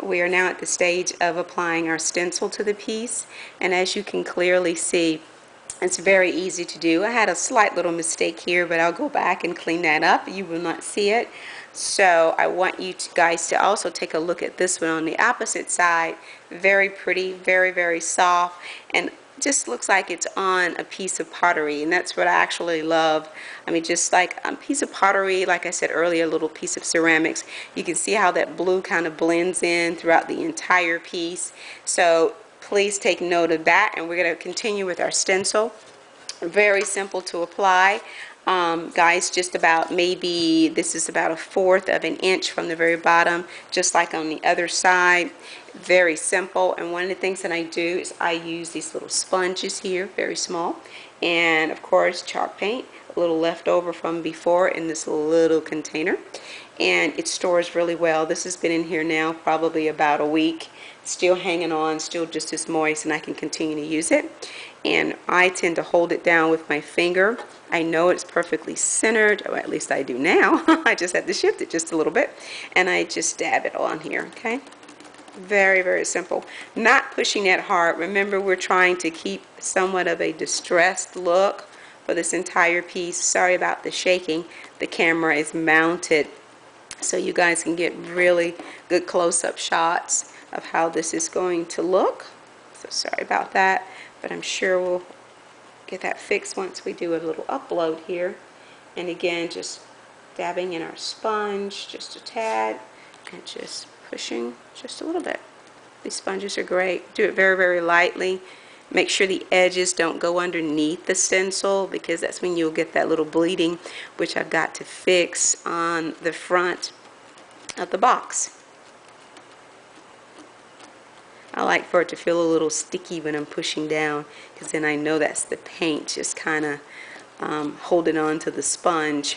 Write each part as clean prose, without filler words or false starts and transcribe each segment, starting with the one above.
We are now at the stage of applying our stencil to the piece, and as you can clearly see, it's very easy to do. I had a slight little mistake here, but I'll go back and clean that up. You will not see it. So I want you guys to also take a look at this one on the opposite side. Very pretty, very, very soft, and just looks like it's on a piece of pottery, and that's what I actually love. I mean, just like a piece of pottery, like I said earlier, a little piece of ceramics. You can see how that blue kind of blends in throughout the entire piece. So please take note of that, and we're going to continue with our stencil. Very simple to apply. Guys, just about, maybe this is about 1/4 of an inch from the very bottom, just like on the other side. Very simple. And one of the things that I do is I use these little sponges here, very small, and of course chalk paint, a little left over from before in this little container, and it stores really well. This has been in here now probably about a week, still hanging on, still just as moist, and I can continue to use it. And I tend to hold it down with my finger. I know it's perfectly centered, or at least I do now. I just had to shift it just a little bit, and I just dab it on here, okay? Very, very simple. Not pushing it hard. Remember, we're trying to keep somewhat of a distressed look for this entire piece. Sorry about the shaking. The camera is mounted so you guys can get really good close-up shots of how this is going to look. So sorry about that, but I'm sure we'll get that fixed once we do a little upload here. And again, just dabbing in our sponge just a tad and just pushing just a little bit. These sponges are great. Do it very, very lightly. Make sure the edges don't go underneath the stencil, because that's when you'll get that little bleeding, which I've got to fix on the front of the box. I like for it to feel a little sticky when I'm pushing down, because then I know that's the paint just kind of holding on to the sponge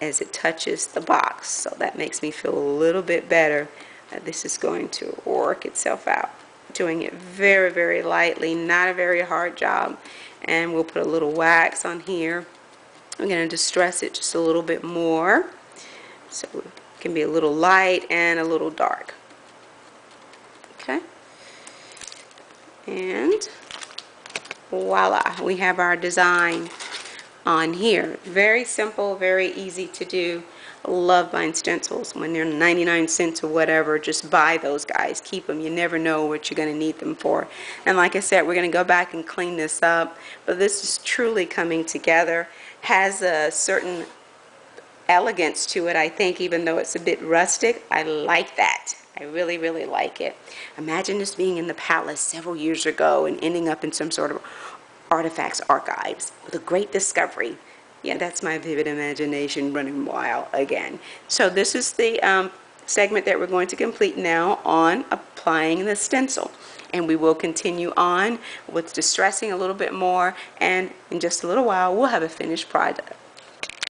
as it touches the box. So that makes me feel a little bit better that this is going to work itself out. Doing it very, very lightly, not a very hard job. And we'll put a little wax on here. I'm going to distress it just a little bit more, so it can be a little light and a little dark. Okay. And voila, we have our design on here. Very simple, very easy to do. Love buying stencils when they're 99 cents or whatever. Just buy those, guys. Keep them. You never know what you're going to need them for. And like I said, we're going to go back and clean this up. But this is truly coming together. Has a certain elegance to it, I think, even though it's a bit rustic. I like that. I really, really like it. Imagine this being in the palace several years ago and ending up in some sort of artifacts archives with a great discovery. Yeah, that's my vivid imagination running wild again. So this is the segment that we're going to complete now on applying the stencil. And we will continue on with distressing a little bit more, and in just a little while we'll have a finished product.